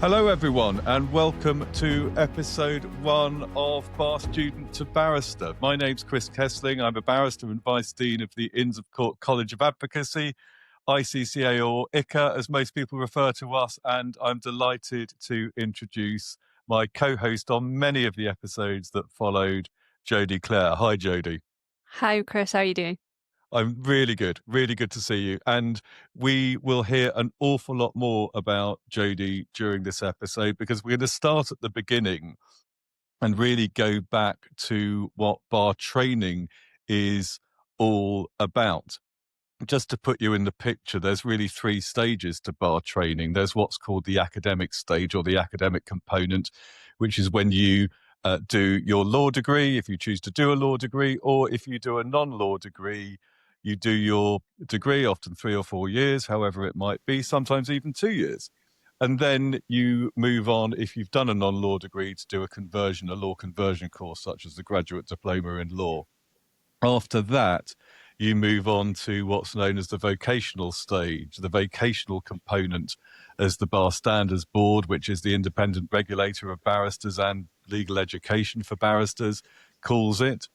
Hello everyone and welcome to episode 1 of Bar Student to Barrister. My name's Chris Kessling. I'm a barrister and Vice Dean of the Inns of Court College of Advocacy, ICCA or ICA as most people refer to us, and I'm delighted to introduce my co-host on many of the episodes that followed, Jody Klaire. Hi Jody. Hi Chris, how are you doing? I'm really good to see you. And we will hear an awful lot more about Jody during this episode because we're going to start at the beginning and really go back to what bar training is all about. Just to put you in the picture, there's really 3 stages to bar training. There's what's called the academic stage or the academic component, which is when you do your law degree, if you choose to do a law degree, or if you do a non-law degree, you do your degree, often 3 or 4 years, however it might be, sometimes even 2 years. And then you move on, if you've done a non-law degree, to do a law conversion course, such as the graduate diploma in law. After that, you move on to what's known as the vocational stage, the vocational component, as the Bar Standards Board, which is the independent regulator of barristers and legal education for barristers, calls it.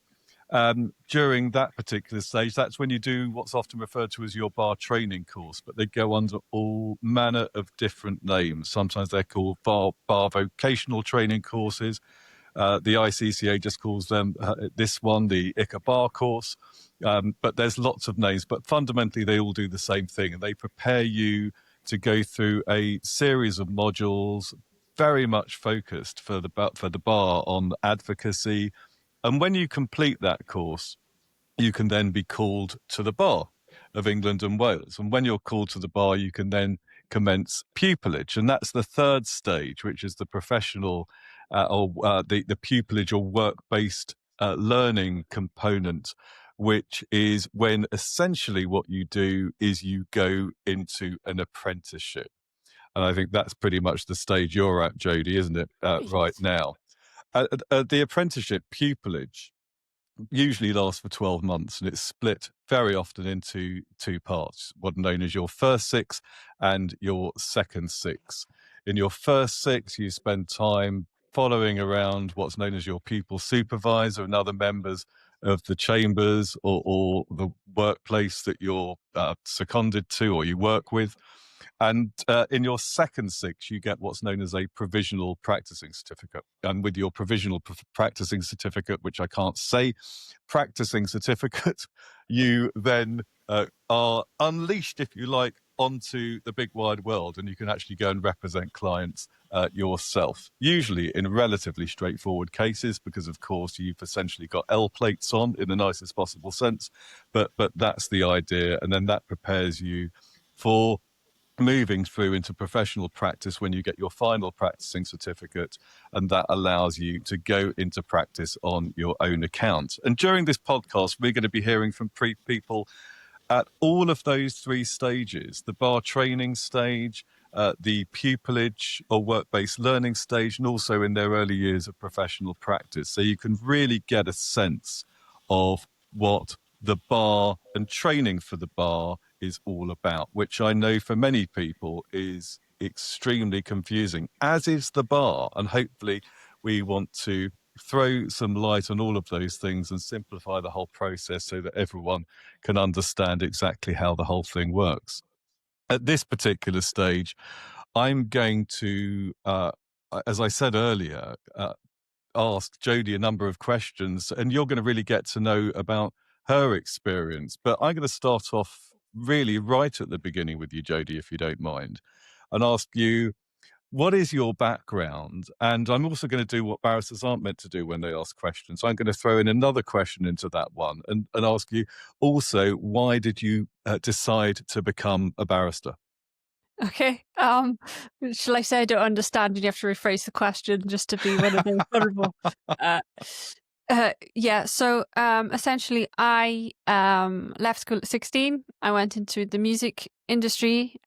During that particular stage, that's when you do what's often referred to as your bar training course, but they go under all manner of different names. Sometimes they're called bar vocational training courses. The ICCA just calls them this one, the ICA bar course. But there's lots of names, but fundamentally they all do the same thing, and they prepare you to go through a series of modules very much focused for the bar on advocacy. And when you complete that course, you can then be called to the bar of England and Wales. And when you're called to the bar, you can then commence pupillage. And that's the 3rd stage, which is the professional the pupillage or work-based learning component, which is when essentially what you do is you go into an apprenticeship. And I think that's pretty much the stage you're at, Jody, isn't it, right now? The apprenticeship pupillage usually lasts for 12 months, and it's split very often into 2 parts, what are known as your first 6 and your second 6. In your first 6, you spend time following around what's known as your pupil supervisor and other members of the chambers or the workplace that you're seconded to or you work with. And in your second 6, you get what's known as a provisional practicing certificate. And with your provisional practicing certificate, which I can't say, practicing certificate, you then are unleashed, if you like, onto the big wide world, and you can actually go and represent clients yourself, usually in relatively straightforward cases, because of course you've essentially got L plates on in the nicest possible sense, but that's the idea. And then that prepares you for moving through into professional practice when you get your final practicing certificate, and that allows you to go into practice on your own account. And during this podcast, we're going to be hearing from people at all of those 3 stages: the bar training stage, the pupillage or work-based learning stage, and also in their early years of professional practice. So you can really get a sense of what the bar and training for the bar is all about, which I know for many people is extremely confusing, as is the bar. And hopefully we want to throw some light on all of those things and simplify the whole process so that everyone can understand exactly how the whole thing works. At this particular stage, I'm going to, as I said earlier, ask Jody a number of questions, and you're going to really get to know about her experience. But I'm going to start off really right at the beginning with you, Jody, if you don't mind, and ask you, what is your background? And I'm also going to do what barristers aren't meant to do when they ask questions. So I'm going to throw in another question into that one and ask you also, why did you decide to become a barrister? Okay. Shall I say I don't understand and you have to rephrase the question just to be one of those vulnerable? Yeah, so essentially I left school at 16. I went into the music industry.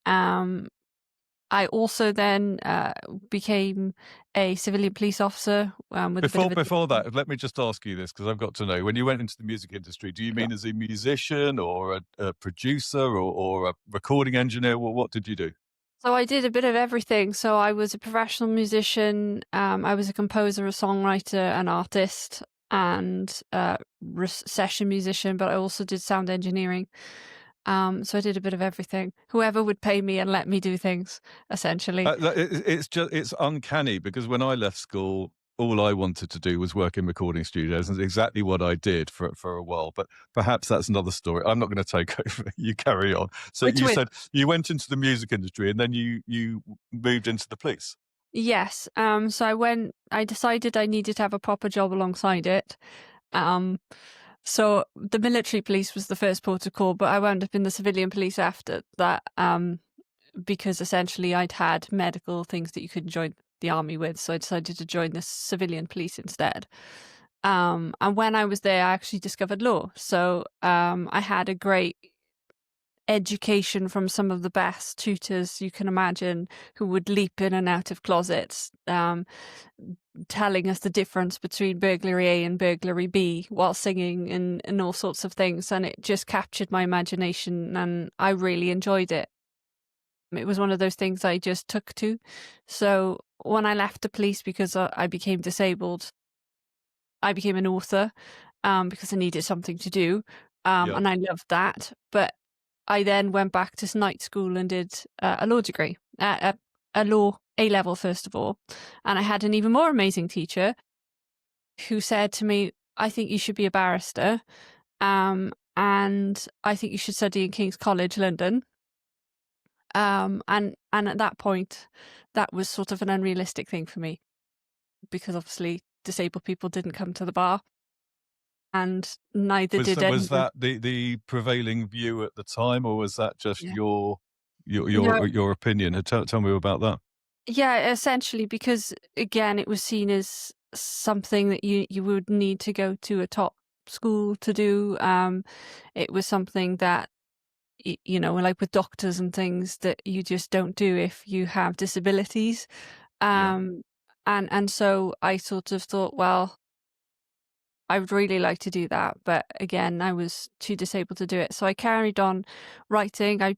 I also then became a civilian police officer. Before that, let me just ask you this, because I've got to know, when you went into the music industry, do you mean as a musician or a producer or a recording engineer? Well, what did you do? So I did a bit of everything. So I was a professional musician. I was a composer, a songwriter, an artist, and session musician. But I also did sound engineering. So I did a bit of everything. Whoever would pay me and let me do things, essentially. It's uncanny because when I left school, all I wanted to do was work in recording studios, and it's exactly what I did for a while. But perhaps that's another story. I'm not going to take over. You carry on. So Which you would said you went into the music industry, and then you moved into the police. yes. So I decided I needed to have a proper job alongside it. Um, so the military police was the first port of call, but I wound up in the civilian police after that. Because essentially I'd had medical things that you couldn't join the army with, so I decided to join the civilian police instead. And when I was there, I actually discovered law. So I had a great education from some of the best tutors you can imagine, who would leap in and out of closets, telling us the difference between burglary A and burglary B while singing and all sorts of things. And it just captured my imagination and I really enjoyed it. It was one of those things I just took to. So when I left the police because I became disabled, I became an author because I needed something to do. Yeah. And I loved that. But I then went back to night school and did a law degree, a law A level, first of all. And I had an even more amazing teacher who said to me, I think you should be a barrister. And I think you should study in King's College, London. And at that point, that was sort of an unrealistic thing for me because obviously disabled people didn't come to the bar, and neither did Was anyone. that the prevailing view at the time, or was that just Yeah. No, your opinion? Tell me about that. yeah, essentially because again, it was seen as something that you would need to go to a top school to do. It was something that like with doctors and things that you just don't do if you have disabilities. Yeah. Um, and so I sort of thought, well, I would really like to do that, but again, I was too disabled to do it. So I carried on writing. I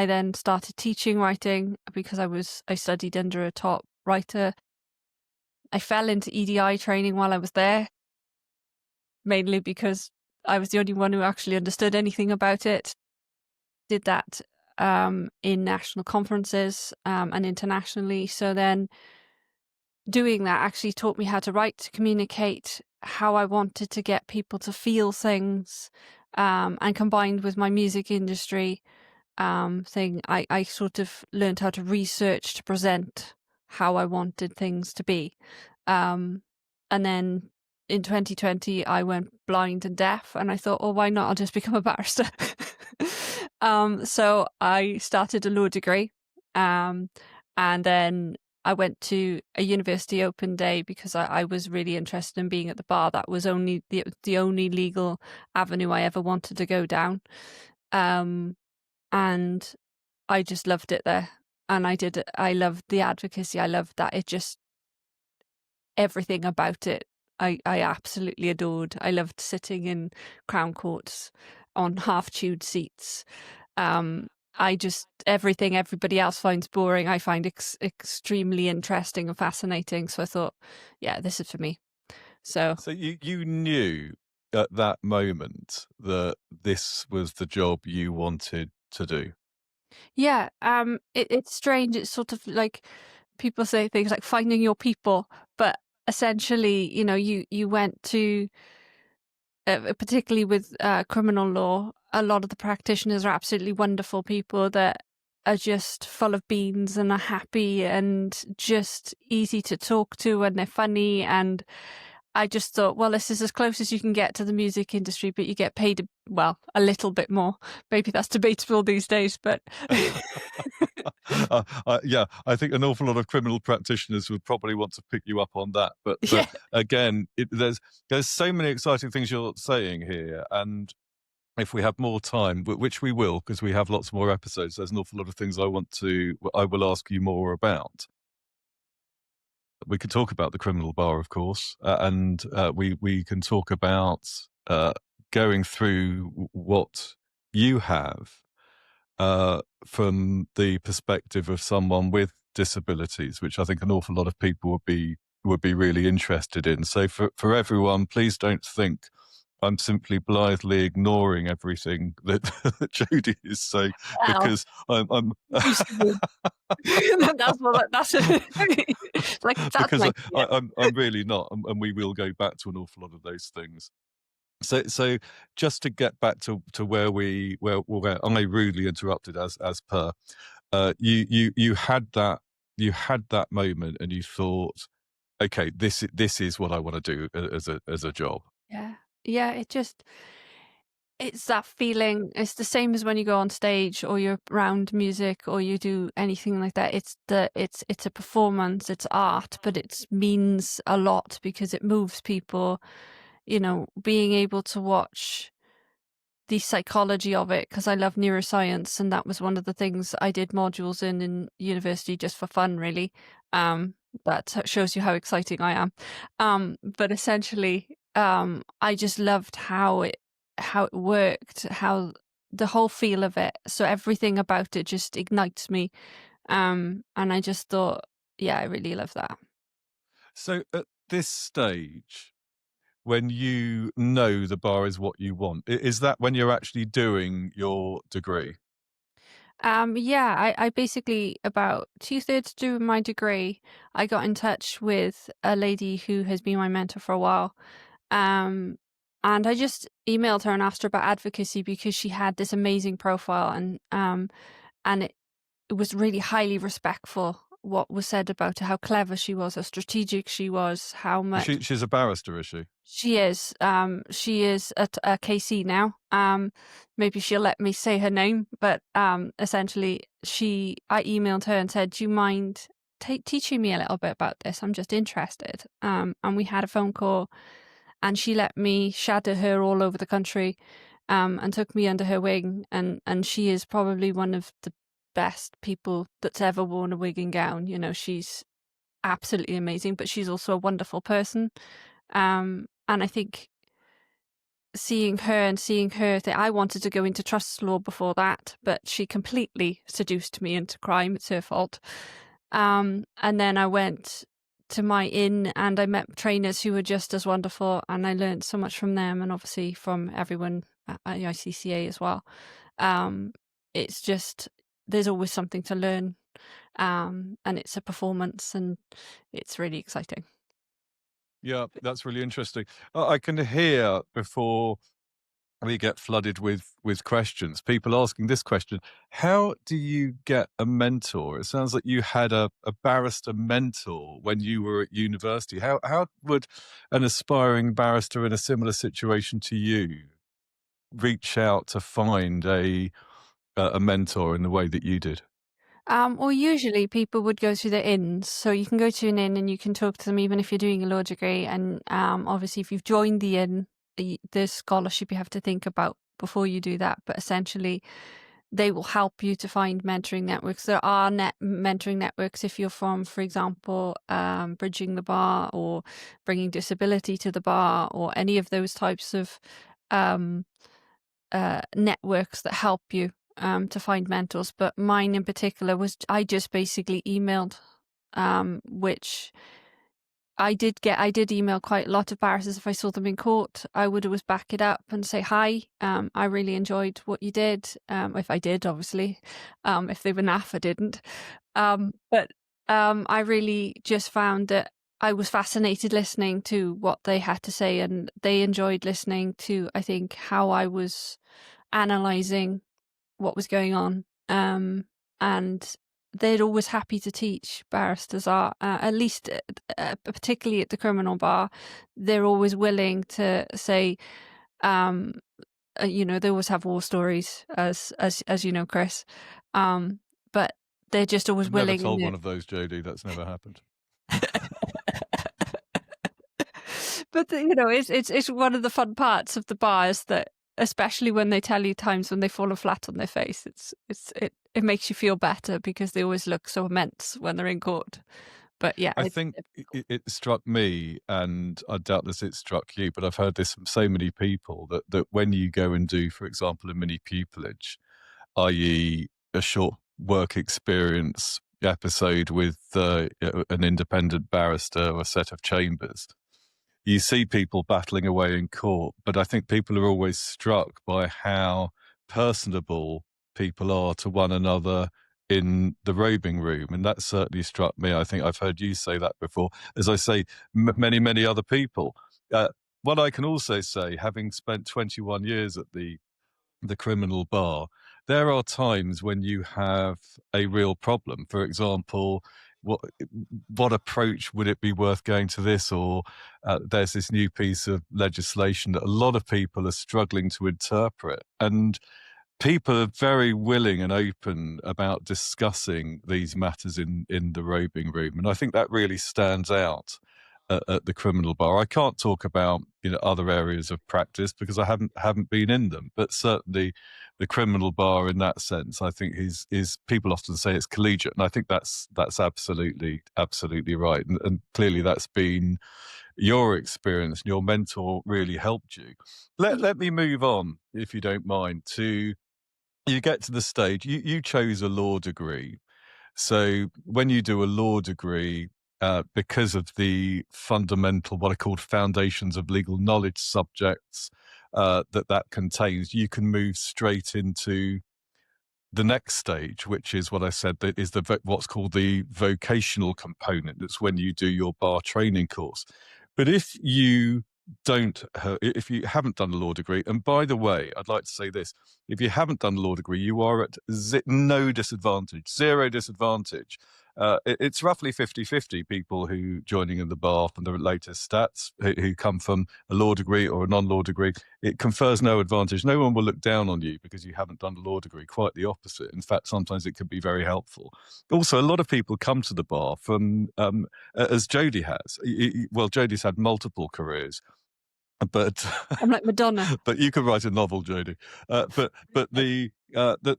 then started teaching writing because I studied under a top writer. I fell into EDI training while I was there, mainly because I was the only one who actually understood anything about it. Did that in national conferences and internationally. So then doing that actually taught me how to write, to communicate, how I wanted to get people to feel things, and combined with my music industry thing, I sort of learned how to research to present how I wanted things to be. Um, and then in 2020, I went blind and deaf, and I thought, oh, why not? I'll just become a barrister. So I started a law degree, um, and then I went to a university open day because I was really interested in being at the bar. That was only the only legal avenue I ever wanted to go down. Um, and I just loved it there. And I loved the advocacy. I loved that. It just, everything about it, I absolutely adored. I loved sitting in Crown Courts on half chewed seats. Um, I just, everything everybody else finds boring, I find extremely interesting and fascinating. So I thought, yeah, this is for me. So So you knew at that moment that this was the job you wanted to do. yeah, it's strange. It's sort of like people say things like finding your people, but essentially, you went to, particularly with criminal law, a lot of the practitioners are absolutely wonderful people that are just full of beans and are happy and just easy to talk to and they're funny. And I just thought, well, this is as close as you can get to the music industry, but you get paid, well, a little bit more. Maybe that's debatable these days, but Yeah, I think an awful lot of criminal practitioners would probably want to pick you up on that. But yeah. again, there's so many exciting things you're saying here, and if we have more time, which we will, because we have lots more episodes, there's an awful lot of things I will ask you more about. We could talk about the criminal bar, of course, and we can talk about going through what you have from the perspective of someone with disabilities, which I think an awful lot of people would be really interested in. So for everyone, please don't think I'm simply blithely ignoring everything that, that Jody is saying, Well, because I'm used to be. That's what that's like that's because nice. I'm really not, and we will go back to an awful lot of those things. So just to get back to where I rudely interrupted as per, you had that moment and you thought, okay, this is what I want to do as a job. Yeah. Yeah, it's that feeling. It's the same as when you go on stage or you're around music or you do anything like that. It's a performance, it's art, but it means a lot because it moves people, being able to watch the psychology of it because I love neuroscience, and that was one of the things I did modules in university just for fun, really. Um, that shows you how exciting I am. But essentially, I just loved how it worked, how the whole feel of it. So everything about it just ignites me. And I just thought, yeah, I really love that. So at this stage, when you know the bar is what you want, is that when you're actually doing your degree? Yeah, I basically about two-thirds through my degree, I got in touch with a lady who has been my mentor for a while. Um, and I just emailed her and asked her about advocacy because she had this amazing profile and it was really highly respectful what was said about her, how clever she was, how strategic she was, how much She's a barrister, is she? she is at a KC now. Maybe she'll let me say her name, but essentially, I emailed her and said, "Do you mind teaching me a little bit about this? I'm just interested." And we had a phone call, and she let me shadow her all over the country, and took me under her wing. And she is probably one of the best people that's ever worn a wig and gown. She's absolutely amazing, but she's also a wonderful person. And I think seeing her I wanted to go into trust law before that, but she completely seduced me into crime. It's her fault. And then I went to my inn and I met trainers who were just as wonderful, and I learned so much from them and obviously from everyone at the ICCA as well. Um, it's just there's always something to learn, and it's a performance, and it's really exciting. Yeah, that's really interesting. I can hear before we get flooded with questions, people asking this question: how do you get a mentor? It sounds like you had a barrister mentor when you were at university. How would an aspiring barrister in a similar situation to you reach out to find a mentor in the way that you did? Well, usually people would go to the inns. So you can go to an inn and you can talk to them even if you're doing a law degree. And obviously, if you've joined the inn, there's scholarship you have to think about before you do that. But essentially, they will help you to find mentoring networks. There are mentoring networks if you're from, for example, Bridging the Bar or Bringing Disability to the Bar or any of those types of um, networks that help you to find mentors. But mine in particular was I just basically emailed, which I did email quite a lot of barristers if I saw them in court. I would always back it up and say hi. I really enjoyed what you did. If I did, obviously. If they were naff, I didn't. But I really just found that I was fascinated listening to what they had to say, and they enjoyed listening to, I think, how I was analyzing what was going on. And they're always happy to teach. Barristers are, at least, particularly at the criminal bar, they're always willing to say, um, they always have war stories, as you know, Chris. Um, but they're just always I've never willing. told one of those, Jody. That's never happened. But it's one of the fun parts of the bar is that, especially when they tell you times when they've fallen flat on their face, it makes you feel better because they always look so immense when they're in court. But yeah, I think it struck me, and I doubtless it struck you, but I've heard this from so many people that when you go and do, for example, a mini pupillage, i.e., a short work experience episode with an independent barrister or a set of chambers. You see people battling away in court, but I think people are always struck by how personable people are to one another in the robing room. And that certainly struck me. I think I've heard you say that before. As I say, many, many other people. Uh, what I can also say, having spent 21 years at the criminal bar, there are times when you have a real problem. For example, what what approach would it be worth going to this? Or there's this new piece of legislation that a lot of people are struggling to interpret, and people are very willing and open about discussing these matters in the robing room, and I think that really stands out at the criminal bar. I can't talk about other areas of practice because I haven't been in them, but certainly the criminal bar in that sense, I think is people often say it's collegiate, and I think that's absolutely right, and clearly that's been your experience, and your mentor really helped you. Let me move on, if you don't mind, to you get to the stage you chose a law degree. So when you do a law degree, because of the fundamental, what are called foundations of legal knowledge subjects that contains, you can move straight into the next stage, which is what I said, that is what's called the vocational component. That's when you do your bar training course. But if you if you haven't done a law degree, and by the way, I'd like to say this: if you haven't done a law degree, you are at no disadvantage, zero disadvantage. It's roughly 50-50 people who joining in the bar from the latest stats who come from a law degree or a non-law degree. It confers no advantage. No one will look down on you because you haven't done a law degree. Quite the opposite. In fact, sometimes it can be very helpful. Also, a lot of people come to the bar from, as Jody has. Well, Jody's had multiple careers, but I'm like Madonna. but you could write a novel, Jody. But the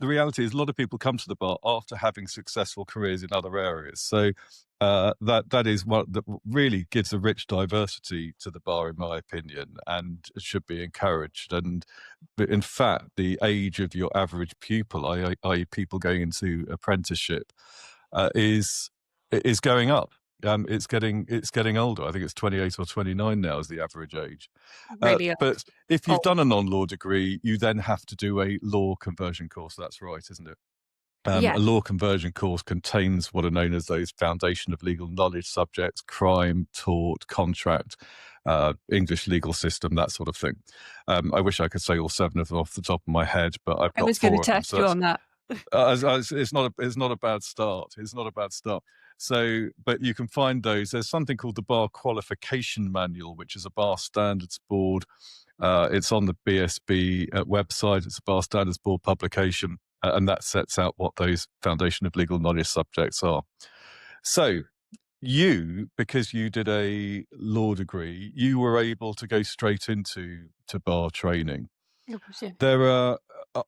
reality is, a lot of people come to the bar after having successful careers in other areas. So that is what that really gives a rich diversity to the bar, in my opinion, and it should be encouraged. And in fact, the age of your average pupil, i.e., people going into apprenticeship, is going up. It's getting older. I think it's 28 or 29 now is the average age. Really But if you've old. done a non-law degree, you then have to do a law conversion course. That's right, isn't it? Yeah. A law conversion course contains what are known as those foundation of legal knowledge subjects: crime, tort, contract, English legal system, that sort of thing. I wish I could say all 7 of them off the top of my head, but I've I got was going to 4 of them. test So you that's on that. it's not a bad start. It's not a bad start. So, but you can find those. There's something called the Bar Qualification Manual, which is a bar standards board. It's on the BSB website. It's a bar standards board publication, and that sets out what those foundation of legal knowledge subjects are. So, because you did a law degree, you were able to go straight into bar training. There are.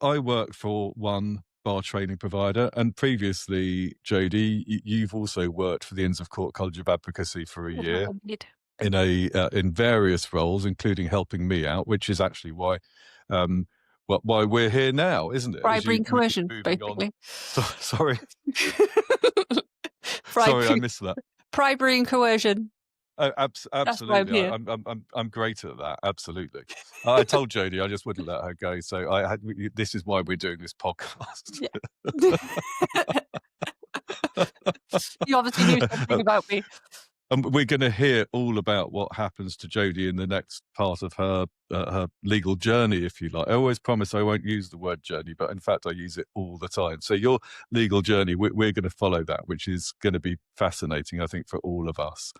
I work for one bar training provider, and previously, Jody, you've also worked for the Inns of Court College of Advocacy for a year in various roles, including helping me out, which is actually why why we're here now, isn't it? As Bribery you and coercion, moving on. basically. Sorry, sorry, I Bribery, missed that. bribery and coercion. Oh, That's why I'm absolutely. here. I'm great at that. Absolutely. I told Jodie I just wouldn't let her go. So this is why we're doing this podcast. Yeah. You obviously knew something about me. And we're going to hear all about what happens to Jodie in the next part of her legal journey, if you like. I always promise I won't use the word journey, but in fact I use it all the time. So your legal journey, we're going to follow that, which is going to be fascinating, I think, for all of us.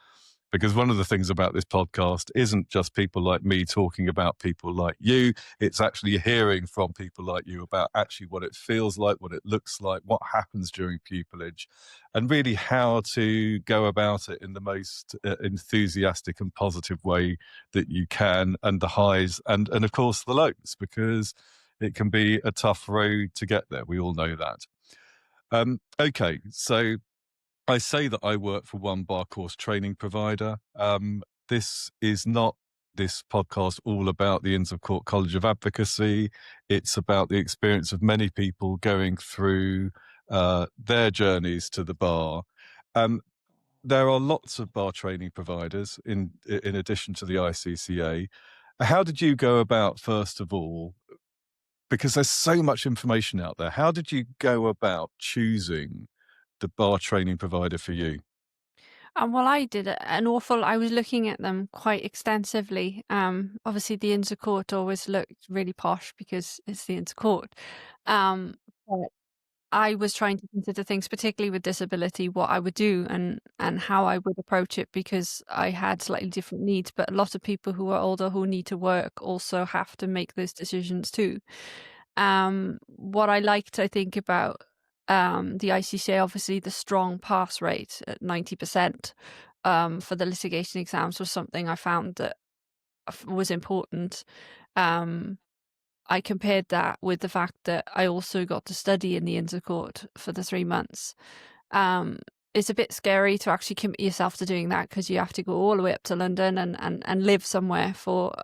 Because one of the things about this podcast isn't just people like me talking about people like you. It's actually hearing from people like you about actually what it feels like, what it looks like, what happens during pupillage, and really how to go about it in the most enthusiastic and positive way that you can, and the highs and of course the lows, because it can be a tough road to get there. We all know that. Okay, so I say that I work for one bar course training provider. This is not this podcast all about the Inns of Court College of Advocacy. It's about the experience of many people going through their journeys to the bar. There are lots of bar training providers in addition to the ICCA. How did you go about, first of all, because there's so much information out there, how did you go about choosing the bar training provider for you? Well, I did I was looking at them quite extensively. Obviously, the Inns of Court always looked really posh because it's the Inns of Court. But I was trying to consider things, particularly with disability, what I would do and how I would approach it because I had slightly different needs. But a lot of people who are older who need to work also have to make those decisions too. What I liked, I think, about the ICCA, obviously the strong pass rate at 90% for the litigation exams was something I found that was important. Um, I compared that with the fact that I also got to study in the Inns of Court for the 3 months. Um, it's a bit scary to actually commit yourself to doing that because you have to go all the way up to London and live somewhere for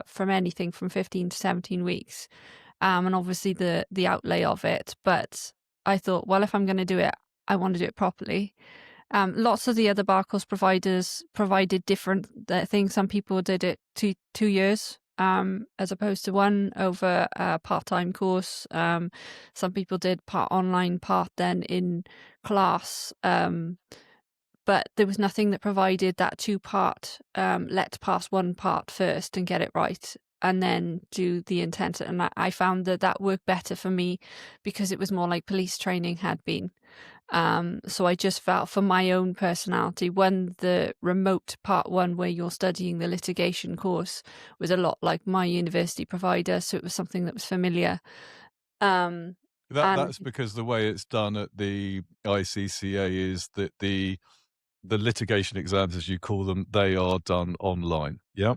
from anything from 15 to 17 weeks. And obviously the outlay of it. But I thought, well, if I'm going to do it, I want to do it properly. Lots of the other bar course providers provided different things. Some people did it 2 years as opposed to one over a part-time course. Some people did part online, part then in class. But there was nothing that provided that two-part, let's pass one part first and get it right, and then do the intent. And I found that worked better for me because it was more like police training had been. So I just felt for my own personality, when the remote part one, where you're studying the litigation course, was a lot like my university provider. So it was something that was familiar. Um, and That's because the way it's done at the ICCA is that the litigation exams, as you call them, they are done online. Yeah.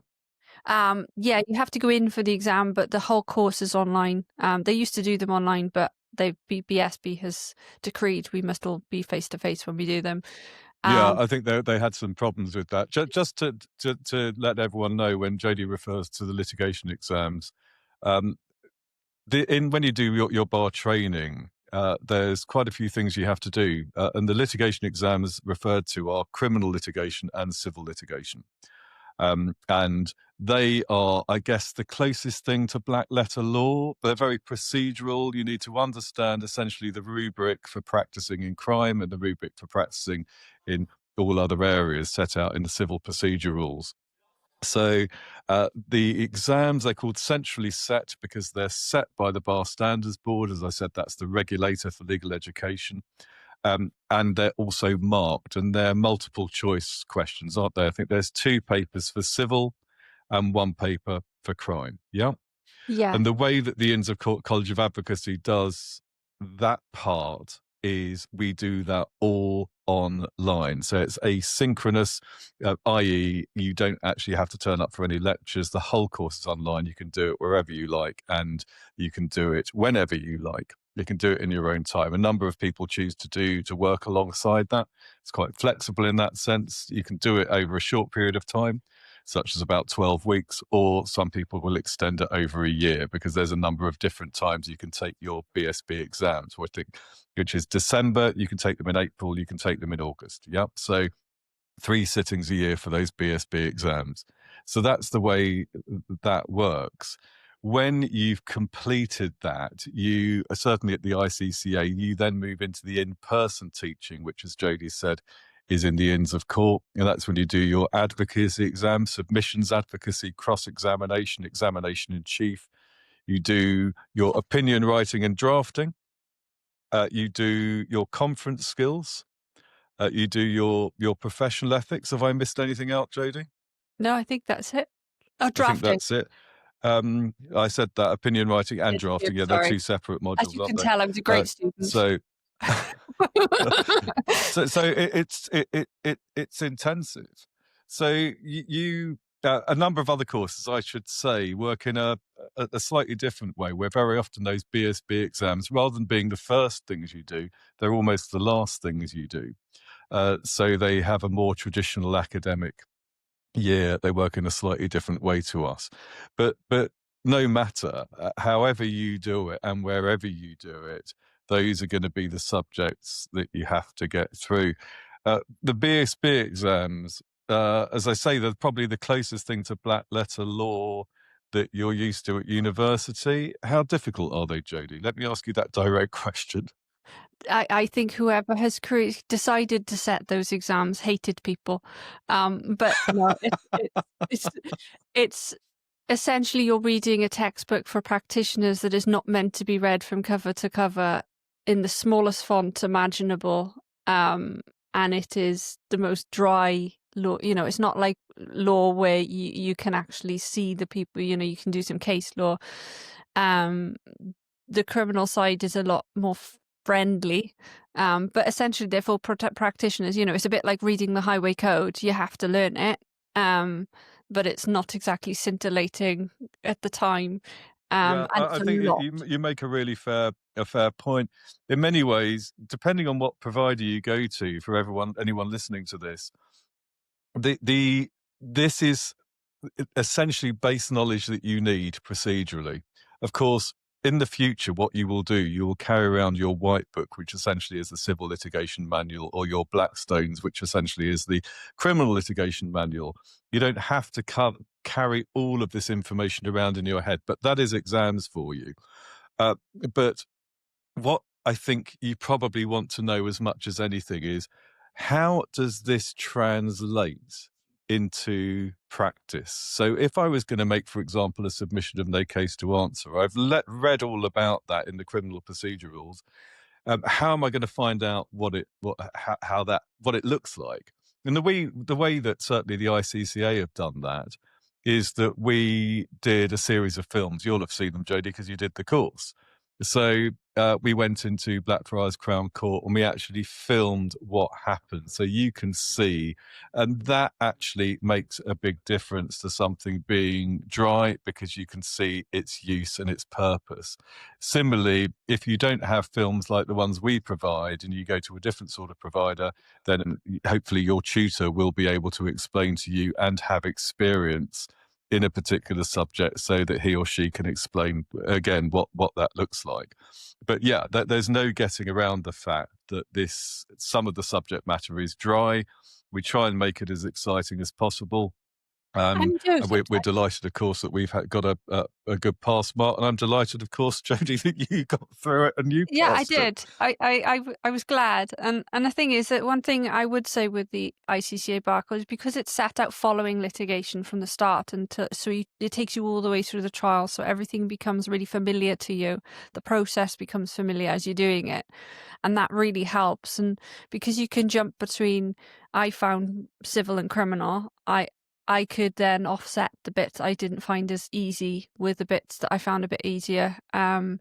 Yeah, you have to go in for the exam, but the whole course is online. They used to do them online, but BSB has decreed we must all be face to face when we do them. Yeah, Um, I think they had some problems with that. Just to let everyone know, when Jody refers to the litigation exams, um, when you do your bar training, there's quite a few things you have to do, and the litigation exams referred to are criminal litigation and civil litigation. And they are, I guess, the closest thing to black letter law. They're very procedural. You need to understand essentially the rubric for practicing in crime and the rubric for practicing in all other areas set out in the civil procedure rules. So the exams, they're called centrally set because they're set by the Bar Standards Board. As I said, that's the regulator for legal education. And they're also marked, and they're multiple choice questions, aren't they? I think there's 2 papers for civil and 1 paper for crime. Yeah. yeah, And the way that the Inns of Court College of Advocacy does that part is we do that all online. So it's asynchronous, i.e., you don't actually have to turn up for any lectures. The whole course is online. You can do it wherever you like, and you can do it whenever you like. You can do it in your own time. A number of people choose to work alongside that. It's quite flexible in that sense. You can do it over a short period of time, such as about 12 weeks, or some people will extend it over a year because there's a number of different times you can take your BSB exams, which is December. You can take them in April, you can take them in August. Yep. So 3 sittings a year for those BSB exams. So that's the way that works. When you've completed that, you certainly at the ICCA, you then move into the in-person teaching, which, as Jody said, is in the Inns of Court. And that's when you do your advocacy exam, submissions advocacy, cross-examination, examination in chief. You do your opinion writing and drafting. You do your conference skills. You do your professional ethics. Have I missed anything out, Jody? no, I think that's it. Oh, I think drafting. that's it. I said that opinion writing and Yes, you did, drafting. Yeah, they're sorry. 2 separate As modules, you aren't can they? tell, I was a great student. So, it's intensive. So a number of other courses, I should say, work in a slightly different way, where very often those BSB exams, rather than being the first things you do, they're almost the last things you do. So they have a more traditional academic Yeah, they work in a slightly different way to us. But no matter, however you do it and wherever you do it, those are gonna be the subjects that you have to get through. The BSB exams, as I say, they're probably the closest thing to black letter law that you're used to at university. How difficult are they, Jody? Let me ask you that direct question. I think whoever has decided to set those exams hated people. But no, it's it's essentially you're reading a textbook for practitioners that is not meant to be read from cover to cover in the smallest font imaginable. And it is the most dry law. You know, it's not like law where you can actually see the people, you know, you can do some case law. Um, the criminal side is a lot more friendly. But essentially they're for practitioners. You know, it's a bit like reading the highway code. You have to learn it. But it's not exactly scintillating at the time. Yeah, And I it's a think lot. you make a really fair point. In many ways, depending on what provider you go to, for anyone listening to this, the this is essentially base knowledge that you need procedurally. Of course, in the future, what you will do, you will carry around your white book, which essentially is the civil litigation manual, or your Blackstones, which essentially is the criminal litigation manual. You don't have to carry all of this information around in your head, but that is exams for you. Uh, but what I think you probably want to know as much as anything is, how does this translate into practice? So if I was going to make, for example, a submission of no case to answer, I've read all about that in the criminal procedure rules. How am I going to find out what it looks like? And the way that certainly the ICCA have done that is that we did a series of films. You'll have seen them, Jodie, because you did the course. So we went into Blackfriars Crown Court and we actually filmed what happened, so you can see, and that actually makes a big difference to something being dry, because you can see its use and its purpose. Similarly, if you don't have films like the ones we provide and you go to a different sort of provider, then hopefully your tutor will be able to explain to you and have experience in a particular subject, so that he or she can explain again what that looks like. But yeah, there's no getting around the fact that some of the subject matter is dry. We try and make it as exciting as possible. And do And we're sometimes. delighted, of course, that we've got a good pass mark, and I'm delighted, of course, Jodie, that you got through it and you Yeah, I passed it. did. I was glad. And the thing is that one thing I would say with the ICCA bar code is because it's set out following litigation from the start, and it takes you all the way through the trial, so everything becomes really familiar to you. The process becomes familiar as you're doing it, and that really helps. And because you can jump between, I found civil and criminal, I could then offset the bits I didn't find as easy with the bits that I found a bit easier. And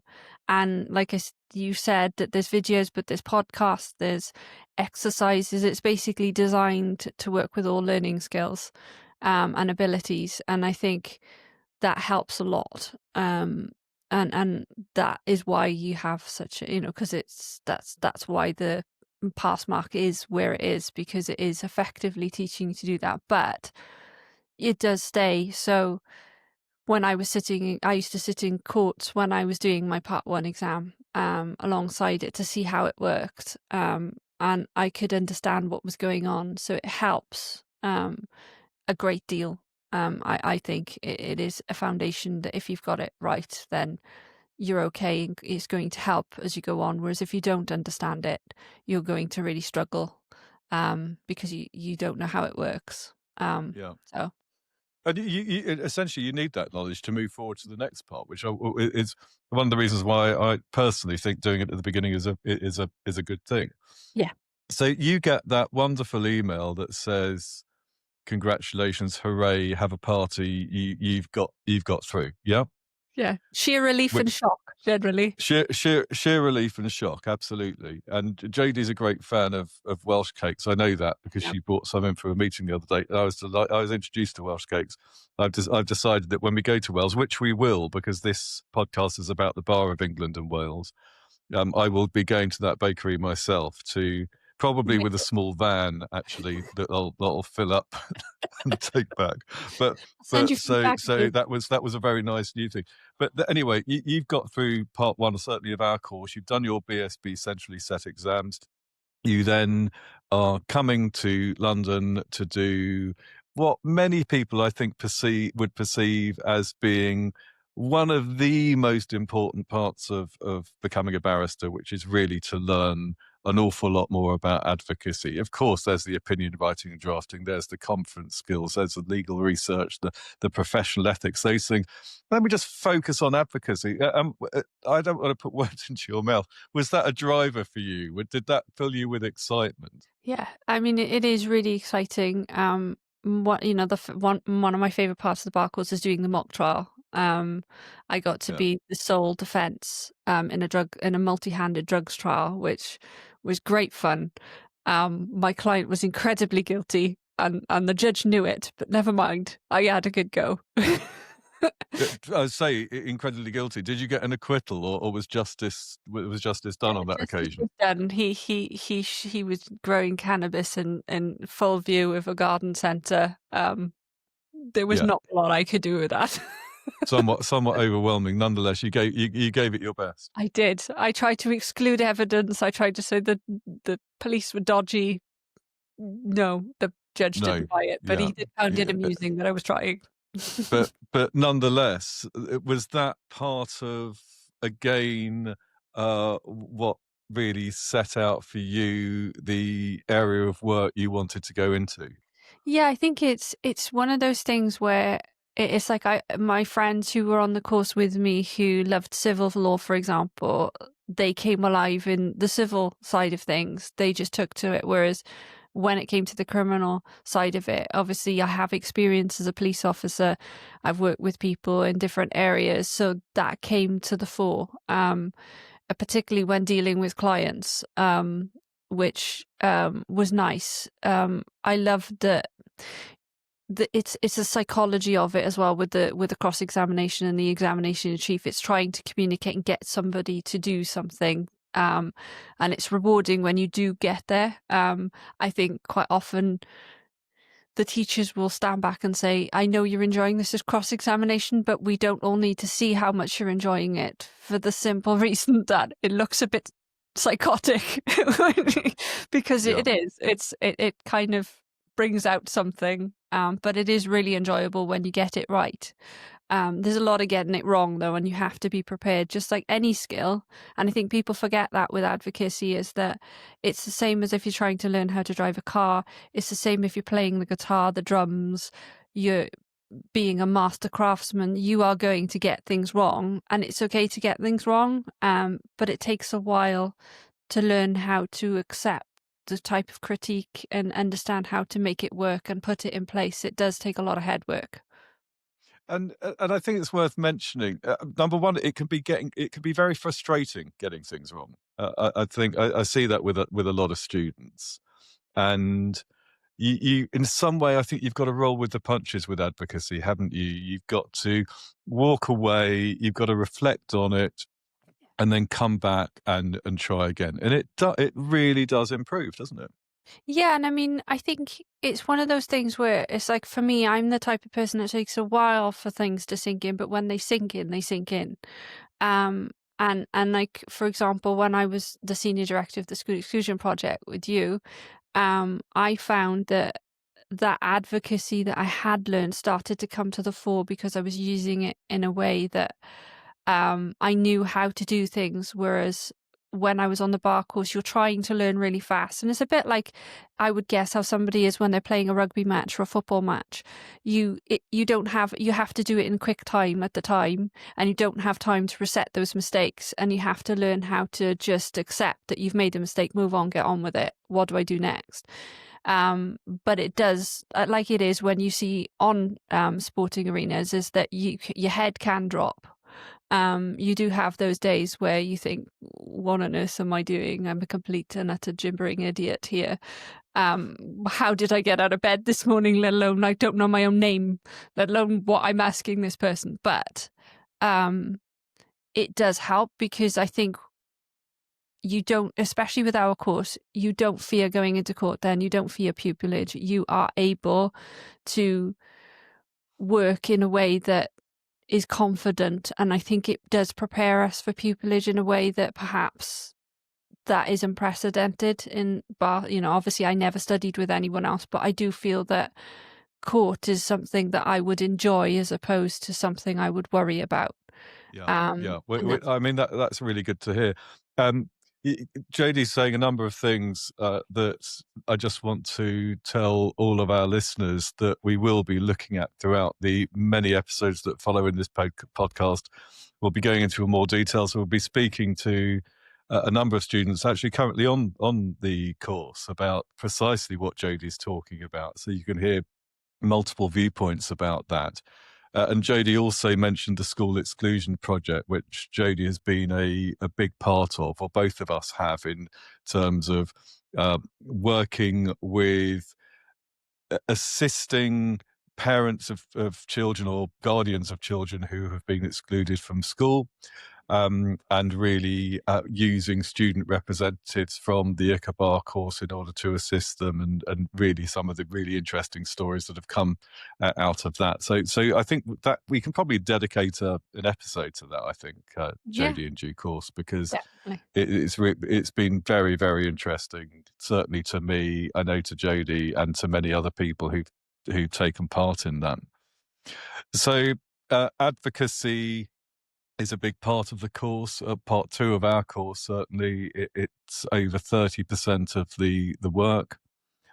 like you said, that there's videos, but there's podcasts, there's exercises. It's basically designed to work with all learning skills and abilities. And I think that helps a lot. And that is why you have such a, you know, because that's why the pass mark is where it is, because it is effectively teaching you to do that. But it does stay. So when I used to sit in court when I was doing my part one exam, alongside it to see how it worked. And I could understand what was going on. So it helps, a great deal. I think it is a foundation that if you've got it right, then you're okay, and it's going to help as you go on. Whereas if you don't understand it, you're going to really struggle, because you don't know how it works. Yeah. So And essentially, you need that knowledge to move forward to the next part, which is one of the reasons why I personally think doing it at the beginning is a good thing. yeah. So you get that wonderful email that says, "Congratulations, hooray, have a party, you've got through." Yeah, Yeah, sheer relief and which shock, generally. sheer relief and shock, absolutely. And Jodie's a great fan of Welsh cakes. I know that because Yeah. she brought some in for a meeting the other day. And I was introduced to Welsh cakes. I've decided that when we go to Wales, which we will, because this podcast is about the Bar of England and Wales, I will be going to that bakery myself to probably with a small van actually that'll fill up and take back. But I'll send you free so packages. that was a very nice new thing. But anyway, you've got through part one, certainly of our course. You've done your BSB centrally set exams. You then are coming to London to do what many people, I think, would perceive as being one of the most important parts of becoming a barrister, which is really to learn an awful lot more about advocacy. Of course, there's the opinion writing and drafting, there's the conference skills, there's the legal research, the professional ethics, those things. Let me just focus on advocacy. I don't want to put words into your mouth. Was that a driver for you? Did that fill you with excitement? Yeah, I mean, it is really exciting. What you know, one of my favorite parts of the bar course is doing the mock trial. I got to Yeah. be the sole defense in a multi-handed drugs trial, which was great fun. My client was incredibly guilty, and the judge knew it, but never mind. I had a good go. I say incredibly guilty. Did you get an acquittal, or was justice done on that Justice occasion? was done. He was growing cannabis in full view of a garden centre. There was Yeah, not a lot I could do with that. somewhat overwhelming. Nonetheless, you gave it your best. I did. I tried to exclude evidence. I tried to say that the police were dodgy. No, the judge No, didn't buy it, but yeah, he did found it yeah. amusing that I was trying. But nonetheless, was that part of, again, what really set out for you the area of work you wanted to go into? Yeah, I think it's one of those things where it's like my friends who were on the course with me who loved civil law, for example, they came alive in the civil side of things. They just took to it. Whereas when it came to the criminal side of it, obviously I have experience as a police officer. I've worked with people in different areas, so that came to the fore. Particularly when dealing with clients, which was nice. I loved that it's a psychology of it as well with the cross examination and the examination in chief. It's trying to communicate and get somebody to do something. And it's rewarding when you do get there. I think quite often the teachers will stand back and say, I know you're enjoying this as cross examination, but we don't all need to see how much you're enjoying it, for the simple reason that it looks a bit psychotic because Yeah. it is. It kind of brings out something, but it is really enjoyable when you get it right. There's a lot of getting it wrong though, and you have to be prepared, just like any skill. And I think people forget that with advocacy is that it's the same as if you're trying to learn how to drive a car. It's the same if you're playing the guitar, the drums, you're being a master craftsman, you are going to get things wrong, and it's okay to get things wrong. But it takes a while to learn how to accept the type of critique and understand how to make it work and put it in place. It does take a lot of head work. And I think it's worth mentioning. Number one, it can be very frustrating getting things wrong. I think I see that with a lot of students, and you in some way I think you've got to roll with the punches with advocacy, haven't you? You've got to walk away. You've got to reflect on it, and then come back and try again. And it really does improve, doesn't it? Yeah, and I mean, I think it's one of those things where it's like for me, I'm the type of person that takes a while for things to sink in, but when they sink in, they sink in. And like for example, when I was the senior director of the school exclusion project with you, I found that that advocacy that I had learned started to come to the fore because I was using it in a way that I knew how to do things. Whereas when I was on the bar course, you're trying to learn really fast. And it's a bit like I would guess how somebody is when they're playing a rugby match or a football match. You have to do it in quick time at the time, and you don't have time to reset those mistakes. And you have to learn how to just accept that you've made a mistake, move on, get on with it. What do I do next? But it does, like it is when you see on sporting arenas, is that your head can drop. You do have those days where you think, what on earth am I doing? I'm a complete and utter gibbering idiot here. How did I get out of bed this morning, let alone I don't know my own name, let alone what I'm asking this person. But it does help because I think you don't, especially with our course, you don't fear going into court then, you don't fear pupillage. You are able to work in a way that is confident, and I think it does prepare us for pupillage in a way that perhaps that is unprecedented in bar. Obviously I never studied with anyone else, but I do feel that court is something that I would enjoy as opposed to something I would worry about. Yeah, yeah. And that's I mean, that's really good to hear. Um, Jodie's saying a number of things that I just want to tell all of our listeners that we will be looking at throughout the many episodes that follow in this podcast. We'll be going into more details. We'll be speaking to a number of students actually currently on the course about precisely what Jodie's talking about. So you can hear multiple viewpoints about that. And Jody also mentioned the School Exclusion Project, which Jody has been a big part of, or both of us have, in terms of working with assisting parents of children or guardians of children who have been excluded from school. And really using student representatives from the ICABAR course in order to assist them, and really some of the really interesting stories that have come out of that. So I think that we can probably dedicate an episode to that, I think, Yeah, Jody, in due course, because definitely. it's been very, very interesting, certainly to me, I know to Jody, and to many other people who've taken part in that. So advocacy is a big part of the course. Part two of our course, certainly, it's over 30% of the work.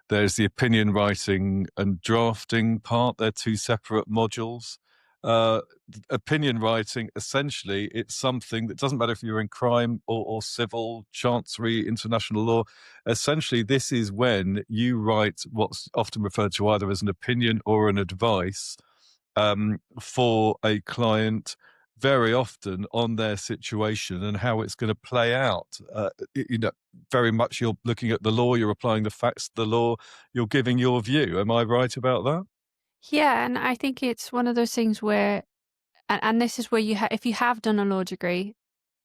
There's the opinion writing and drafting part. They're two separate modules. Uh, Opinion writing, essentially, it's something that doesn't matter if you're in crime or civil, chancery, international law. Essentially, this is when you write what's often referred to either as an opinion or an advice for a client, very often on their situation and how it's going to play out. Very much you're looking at the law, you're applying the facts to the law, you're giving your view. Am I right about that? Yeah, and I think it's one of those things where, and this is where if you have done a law degree,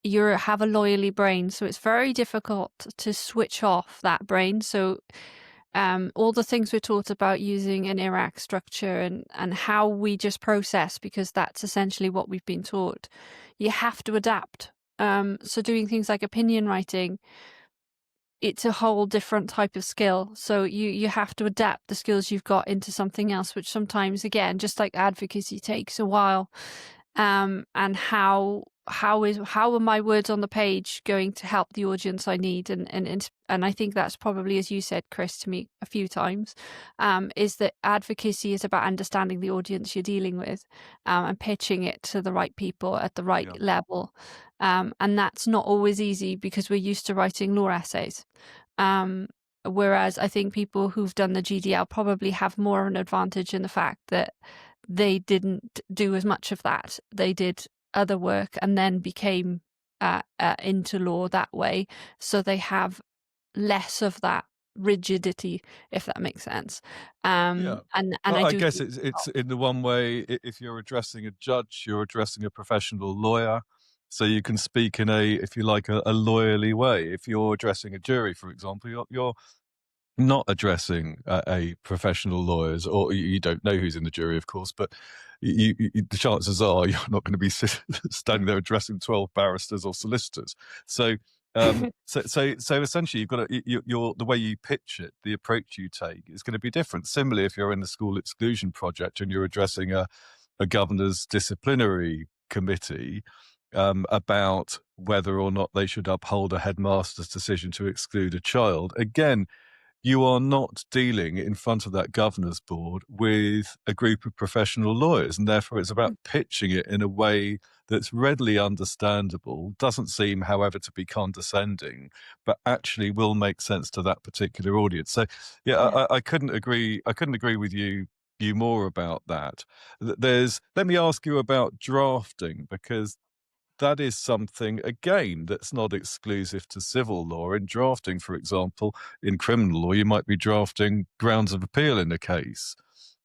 you have a lawyerly brain, so it's very difficult to switch off that brain. So all the things we're taught about using an IRAC structure and how we just process, because that's essentially what we've been taught, you have to adapt. So doing things like opinion writing, it's a whole different type of skill. So you have to adapt the skills you've got into something else, which sometimes, again, just like advocacy, takes a while. And how are my words on the page going to help the audience I need? And I think that's probably, as you said, Chris, to me a few times, is that advocacy is about understanding the audience you're dealing with, and pitching it to the right people at the right Yeah. level. And that's not always easy because we're used to writing law essays. Whereas I think people who've done the GDL probably have more of an advantage in the fact that they didn't do as much of that. They did other work and then became into law that way. So they have less of that rigidity, if that makes sense. Yeah. And I I do guess think it's in the one way, if you're addressing a judge, you're addressing a professional lawyer. So you can speak in if you like, a lawyerly way. If you're addressing a jury, for example, you're not addressing a professional lawyers, or you don't know who's in the jury, of course, but the chances are you're not going to be standing there addressing 12 barristers or solicitors. So, so essentially, you've got to, you're the way you pitch it, the approach you take is going to be different. Similarly, if you're in the School Exclusion Project and you're addressing a governor's disciplinary committee about whether or not they should uphold a headmaster's decision to exclude a child, again, you are not dealing in front of that governor's board with a group of professional lawyers, and therefore it's about pitching it in a way that's readily understandable, doesn't seem, however, to be condescending, but actually will make sense to that particular audience. So, yeah, yeah. I couldn't agree. I couldn't agree with you more about that. Let me ask you about drafting, because that is something, again, that's not exclusive to civil law. In drafting, for example, in criminal law, you might be drafting grounds of appeal in a case.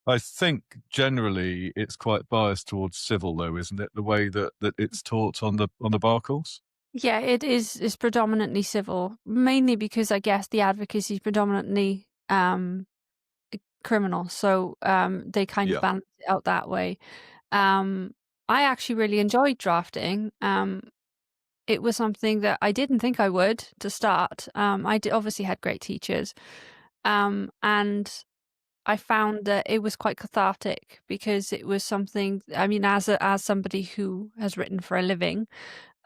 I think generally it's quite biased towards civil, though, isn't it? The way that it's taught on the bar course. Yeah, it is predominantly civil, mainly because I guess the advocacy is predominantly criminal, so they kind of Yeah. balance it out that way. Um, I actually really enjoyed drafting. It was something that I didn't think I would to start. Obviously had great teachers, and I found that it was quite cathartic because it was something. I mean, as somebody who has written for a living,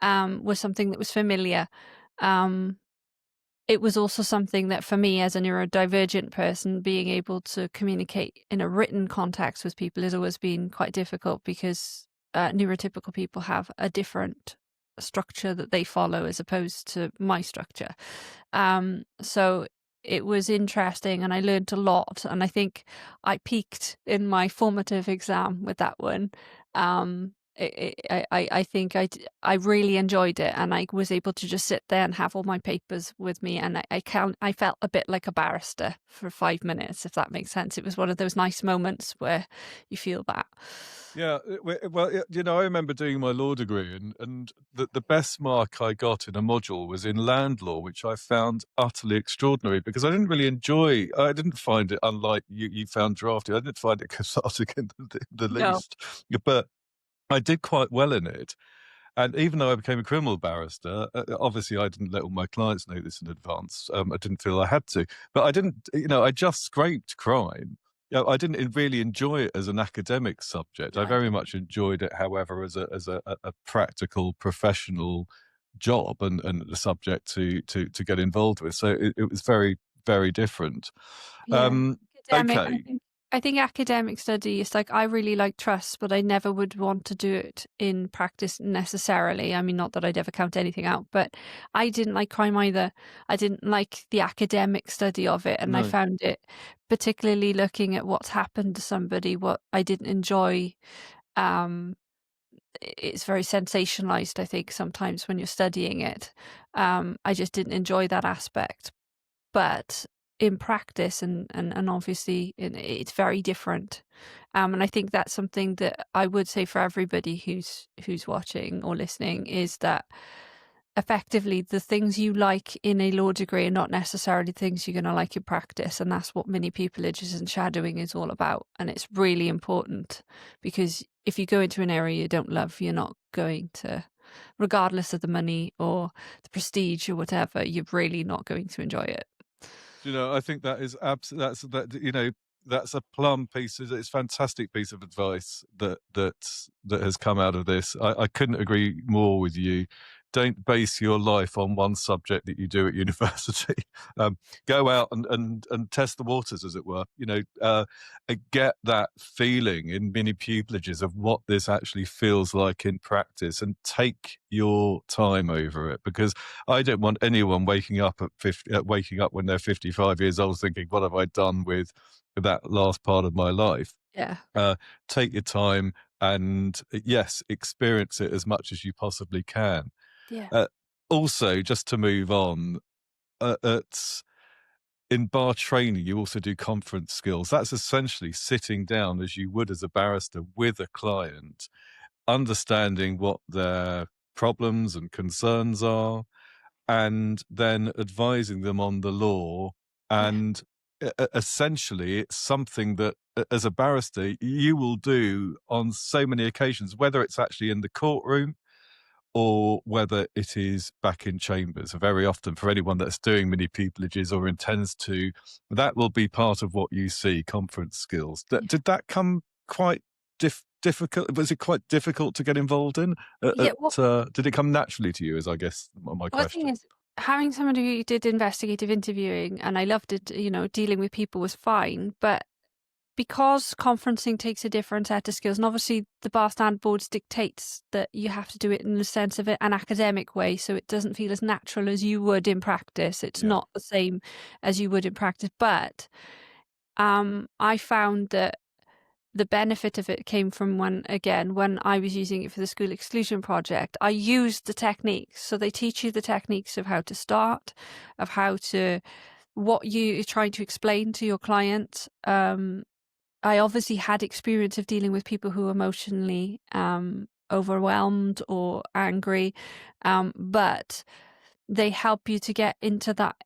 was something that was familiar. Um, it was also something that for me as a neurodivergent person, being able to communicate in a written context with people has always been quite difficult because neurotypical people have a different structure that they follow as opposed to my structure. So it was interesting and I learned a lot. And I think I peaked in my formative exam with that one. I think I really enjoyed it, and I was able to just sit there and have all my papers with me, and I felt a bit like a barrister for 5 minutes, if that makes sense. It was one of those nice moments where you feel that. Yeah, I remember doing my law degree, and the best mark I got in a module was in land law, which I found utterly extraordinary because I didn't find it, unlike you found drafting, I didn't find it cathartic in the No. least, but I did quite well in it. And even though I became a criminal barrister, obviously I didn't let all my clients know this in advance. I didn't feel I had to, but I didn't. I just scraped crime. I didn't really enjoy it as an academic subject. No, I I very didn't. much enjoyed it, however, as a practical professional job and a subject to get involved with. So it was very very different. Yeah. Um, Academic, okay, I think academic study is like I really like trusts, but I never would want to do it in practice necessarily. I mean, not that I'd ever count anything out, but I didn't like crime either. I didn't like the academic study of it, and I no. found it particularly looking at what's happened to somebody, what I didn't enjoy. Um, it's very sensationalized, I think, sometimes when you're studying it. I just didn't enjoy that aspect. But in practice and obviously it's very different. And I think that's something that I would say for everybody who's watching or listening is that effectively the things you like in a law degree are not necessarily things you're going to like in practice, and that's what mini pupillages and shadowing is all about. And it's really important because if you go into an area you don't love, you're not going to, regardless of the money or the prestige or whatever, you're really not going to enjoy it. I think that is that's a plum piece. It's a fantastic piece of advice that has come out of this. I couldn't agree more with you. Don't base your life on one subject that you do at university. Um, Go out and test the waters, as it were. Get that feeling in mini pupilages of what this actually feels like in practice, and take your time over it because I don't want anyone waking up when they're 55 years old thinking, "What have I done with that last part of my life?" Yeah. Uh, Take your time and, yes, experience it as much as you possibly can. Yeah. Uh, Also, just to move on, at in bar training, you also do conference skills. That's essentially sitting down as you would as a barrister with a client, understanding what their problems and concerns are, and then advising them on the law. Yeah. And essentially, it's something that, as a barrister, you will do on so many occasions, whether it's actually in the courtroom or whether it is back in chambers. Very often, for anyone that's doing mini pupilages or intends to, that will be part of what you see, conference skills. Yeah. Did that come quite difficult? Was it quite difficult to get involved in? Yeah. Did it come naturally to you, is I guess my Well, the thing question? is, having somebody who did investigative interviewing, and I loved it, dealing with people was fine. But because conferencing takes a different set of skills, and obviously the bar stand boards dictates that you have to do it in the sense of an academic way, so it doesn't feel as natural as you would in practice. It's Yeah. not the same as you would in practice. But I found that the benefit of it came from when I was using it for the school exclusion project, I used the techniques. So they teach you the techniques of how to start, of what you're trying to explain to your client. I obviously had experience of dealing with people who are emotionally overwhelmed or angry, but they help you to get into that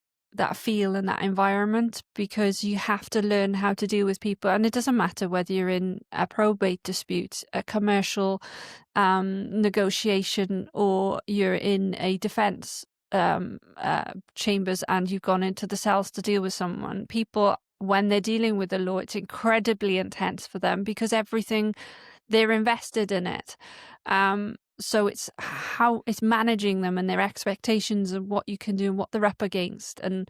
feel and that environment, because you have to learn how to deal with people. And it doesn't matter whether you're in a probate dispute, a commercial negotiation, or you're in a defense chambers and you've gone into the cells to deal with someone. People, when they're dealing with the law, it's incredibly intense for them because everything, they're invested in it. So it's how it's managing them and their expectations of what you can do and what they're up against. And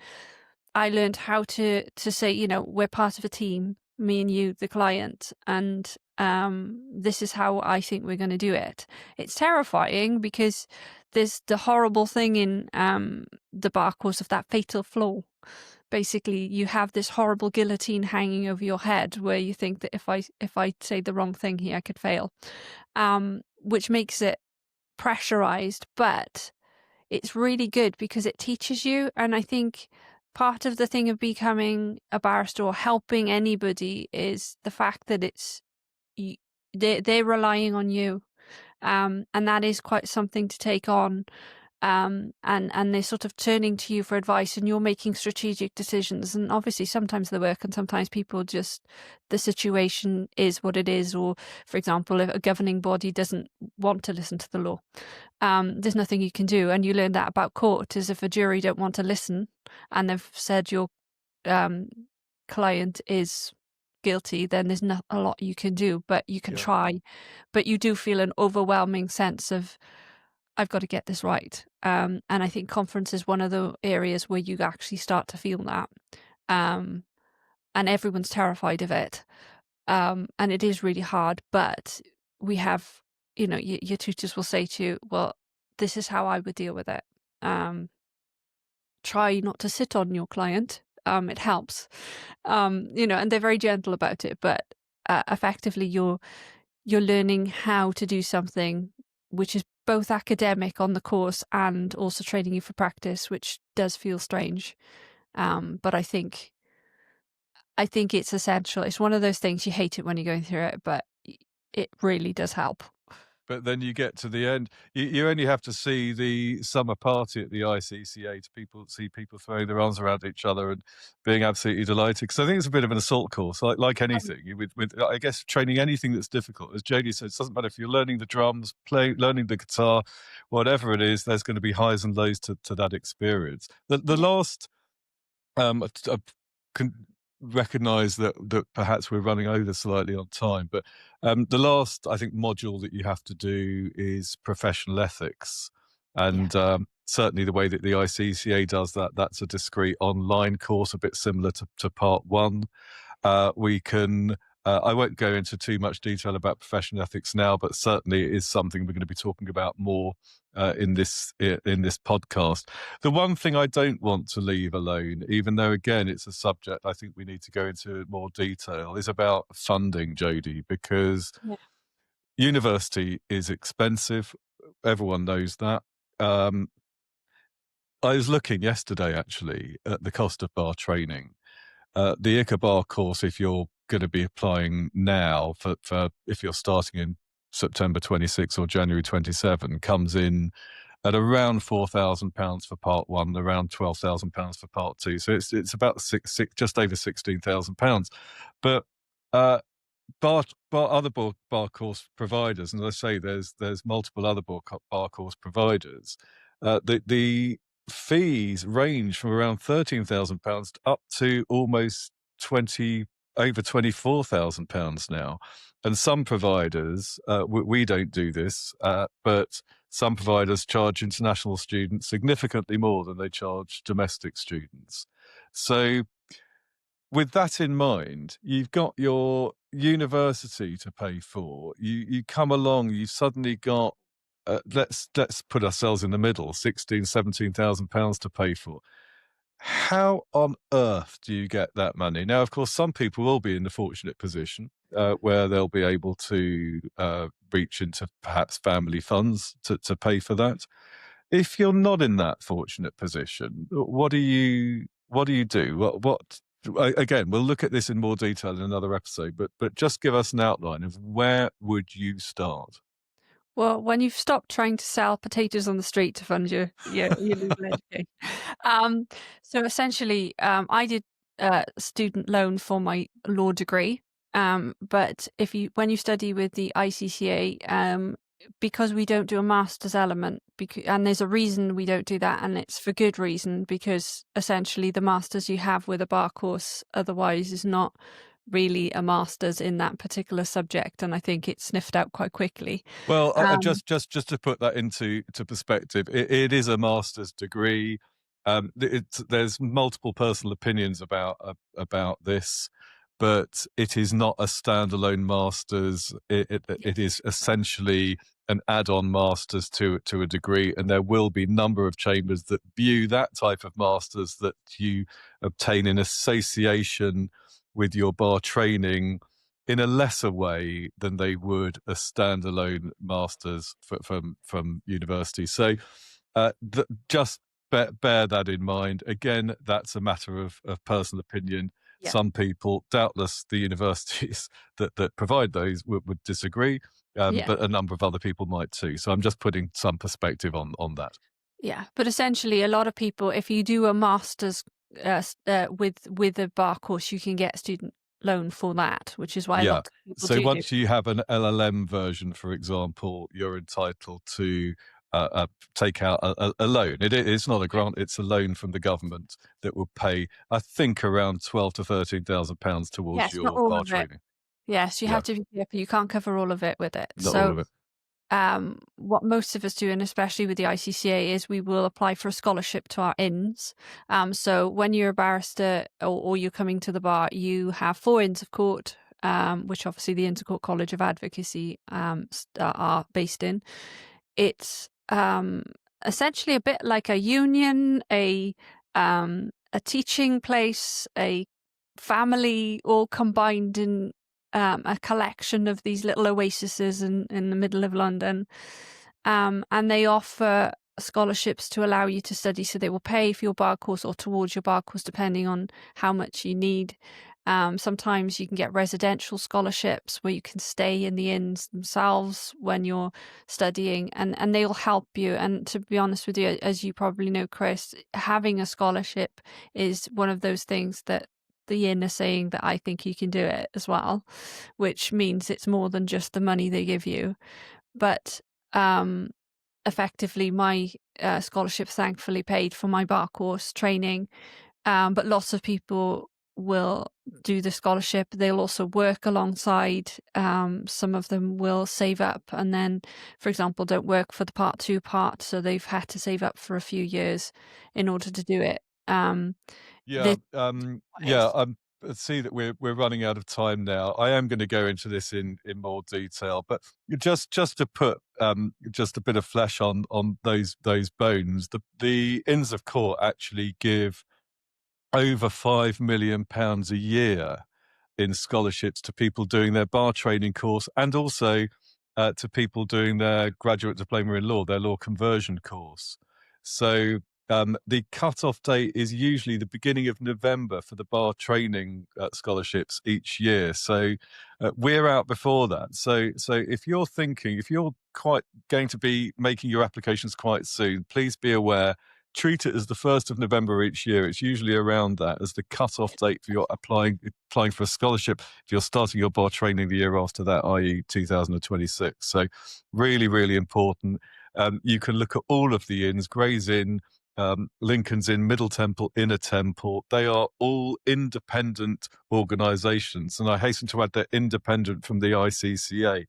I learned how to say, you know, we're part of a team, me and you, the client, and this is how I think we're going to do it. It's terrifying because there's the horrible thing in the bar course of that fatal flaw. Basically, you have this horrible guillotine hanging over your head where you think that if I say the wrong thing here, I could fail, which makes it pressurized, but it's really good because it teaches you. And I think part of the thing of becoming a barrister or helping anybody is the fact that they're relying on you, and that is quite something to take on. And they're sort of turning to you for advice, and you're making strategic decisions. And obviously sometimes they work and sometimes people just, the situation is what it is. Or for example, if a governing body doesn't want to listen to the law, there's nothing you can do. And you learn that about court, is if a jury don't want to listen and they've said your client is guilty, then there's not a lot you can do, but you can try. But you do feel an overwhelming sense of, I've got to get this right. And I think conference is one of the areas where you actually start to feel that. And everyone's terrified of it. And it is really hard, but we have, you know, your tutors will say to you, well, this is how I would deal with it. Try not to sit on your client. It helps. You know, and they're very gentle about it, but effectively you're learning how to do something which is both academic on the course and also training you for practice, which does feel strange. But I think it's essential. It's one of those things, you hate it when you're going through it, but it really does help. But then you get to the end, you only have to see the summer party at the ICCA to see people throwing their arms around each other and being absolutely delighted. Because I think it's a bit of an assault course, like anything. With I guess training anything that's difficult, as Jody said, it doesn't matter if you're learning the drums, learning the guitar, whatever it is. There's going to be highs and lows to that experience. The last I can recognise that perhaps we're running over slightly on time, but the last, I think, module that you have to do is professional ethics, and certainly the way that the ICCA does that's a discrete online course, a bit similar to part one. We can. I won't go into too much detail about professional ethics now, but certainly it is something we're going to be talking about more in this podcast. The one thing I don't want to leave alone, even though again it's a subject I think we need to go into more detail, is about funding, Jody, because Yeah. university is expensive. Everyone knows that. I was looking yesterday actually at the cost of bar training. The ICA bar course, if you're going to be applying now for if you're starting in September 26 or January 27, comes in at around £4,000 for part one, around £12,000 for part two. So it's about just over £16,000. But other bar course providers, and as I say, there's multiple other bar course providers. The fees range from around £13,000 up to almost over £24,000 now. And some providers, we don't do this, but some providers charge international students significantly more than they charge domestic students. So with that in mind, you've got your university to pay for. You come along, you've suddenly got let's put ourselves in the middle, £17,000 to pay for. How on earth do you get that money? Now, of course, some people will be in the fortunate position where they'll be able to reach into perhaps family funds to pay for that. If you're not in that fortunate position, what do you do? What again, we'll look at this in more detail in another episode, but just give us an outline of where would you start? Well, when you've stopped trying to sell potatoes on the street to fund your legal education. Um, so essentially, I did a student loan for my law degree. But when you study with the ICCA, because we don't do a master's element, and there's a reason we don't do that, and it's for good reason, because essentially the master's you have with a bar course otherwise is not really a master's in that particular subject, and I think it's sniffed out quite quickly. Well, Um, just to put that into perspective, it is a master's degree. There's multiple personal opinions about this, but it is not a standalone master's. It is essentially an add-on master's to a degree, and there will be a number of chambers that view that type of master's that you obtain in association with your bar training in a lesser way than they would a standalone master's from university. So just bear that in mind. Again, that's a matter of personal opinion. yeah, Some people, doubtless the universities that provide those would disagree, yeah. but a number of other people might too. So I'm just putting some perspective on that. Yeah, but essentially, a lot of people, if you do a master's with a bar course, you can get a student loan for that, which is why a Yeah. lot of people So do do. once you have an LLM version, for example, you're entitled to take out a loan. It's not a grant; it's a loan from the government that will pay, I think, around £12,000 to £13,000 towards Yes, not your all bar of it. training. Yes, you Yeah, have to be careful. You can't cover all of it with it. not all So of it. what most of us do, and especially with the ICCA, is we will apply for a scholarship to our inns. So when you're a barrister or you're coming to the bar, you have 4 inns of court, which obviously the Inns of Court College of Advocacy are based in. It's essentially a bit like a union, a teaching place, a family, all combined in a collection of these little oases in the middle of London. And they offer scholarships to allow you to study. So they will pay for your bar course or towards your bar course, depending on how much you need. Sometimes you can get residential scholarships where you can stay in the inns themselves when you're studying, and they'll help you. And to be honest with you, as you probably know, Chris, having a scholarship is one of those things that the inn are saying that I think you can do it as well, which means it's more than just the money they give you. But effectively, my scholarship thankfully paid for my bar course training. But lots of people will do the scholarship. They'll also work alongside. Some of them will save up and then, for example, don't work for the part 2 part. So they've had to save up for a few years in order to do it. Yeah, This yeah. is, I see that we're running out of time now. I am going to go into this in more detail, but just to put just a bit of flesh on those bones. The Inns of Court actually give over £5 million a year in scholarships to people doing their bar training course, and also to people doing their graduate diploma in law, their law conversion course. So the cut-off date is usually the beginning of November for the bar training scholarships each year. So we're out before that. So if you're quite going to be making your applications quite soon, please be aware. Treat it as the 1st of November each year. It's usually around that as the cut-off date for your applying for a scholarship if you're starting your bar training the year after that, i.e. 2026. So really, really important. You can look at all of the inns, Gray's Inn, Lincoln's Inn, Middle Temple, Inner Temple. They are all independent organisations. And I hasten to add they're independent from the ICCA.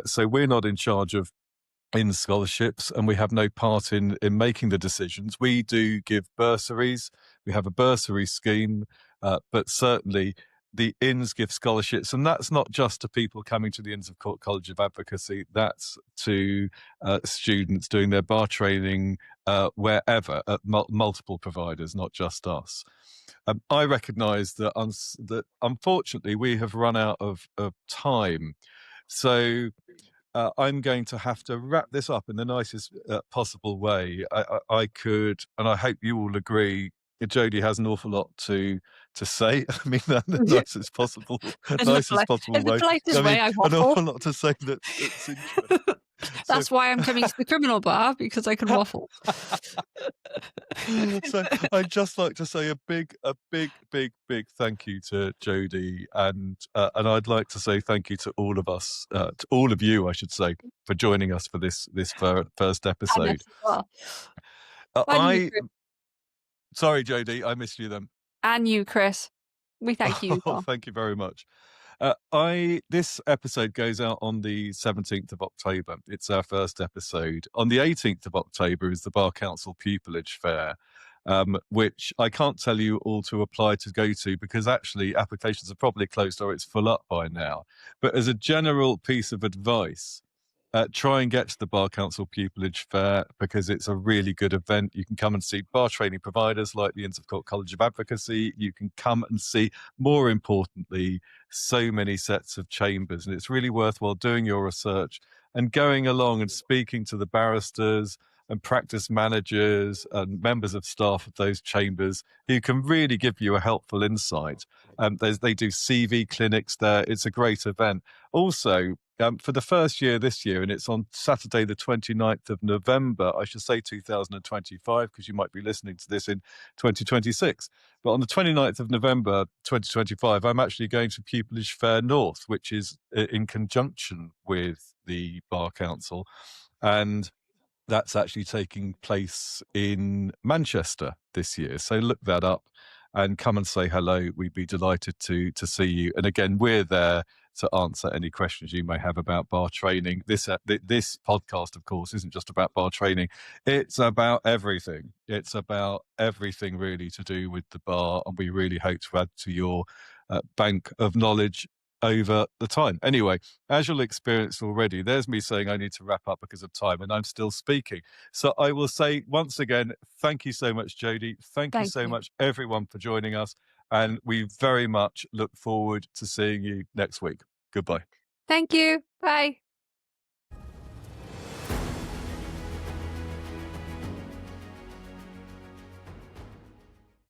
So we're not in charge of in scholarships, and we have no part in making the decisions. We do give bursaries. We have a bursary scheme, but certainly the inns give scholarships, and that's not just to people coming to the Inns of Court College of Advocacy. That's to students doing their bar training wherever at multiple providers, not just us. I recognise that that unfortunately we have run out of time. So I'm going to have to wrap this up in the nicest possible way. I could, and I hope you all agree. Jody has an awful lot to say. I mean, that the in nicest possible the way. politest I mean, way, I an waffle. awful lot to say that's interesting. So, That's why I'm coming to the criminal bar, because I can waffle. so I'd just like to say a big thank you to Jody, and I'd like to say thank you to all of us, to all of you, I should say, for joining us for this first And episode. us as well. And you, I Chris. sorry, Jody, I missed you then. And you, Chris. We thank you as Oh, well. thank you very much. I This episode goes out on the 17th of October. It's our first episode. On the 18th of October is the Bar Council Pupillage Fair, which I can't tell you all to apply to go to because actually applications are probably closed or it's full up by now. But as a general piece of advice, try and get to the Bar Council Pupillage Fair because it's a really good event. You can come and see bar training providers like the Inns of Court College of Advocacy. You can come and see, more importantly, so many sets of chambers. And it's really worthwhile doing your research and going along and speaking to the barristers and practice managers and members of staff of those chambers who can really give you a helpful insight. They do CV clinics there. It's a great event. Also, for the first year this year, and it's on Saturday, the 29th of November, I should say 2025, because you might be listening to this in 2026. But on the 29th of November, 2025, I'm actually going to Pupillage Fair North, which is in conjunction with the Bar Council. And that's actually taking place in Manchester this year. So look that up and come and say hello. We'd be delighted to see you. And again, we're there to answer any questions you may have about bar training. This podcast, of course, isn't just about bar training. It's about everything. It's about everything really to do with the bar. And we really hope to add to your bank of knowledge over the time. Anyway, as you'll experience already, there's me saying I need to wrap up because of time, and I'm still speaking. So I will say once again, thank you so much, Jody. Thank you Thank so you. much, everyone, for joining us. And we very much look forward to seeing you next week. Goodbye. Thank you. Bye.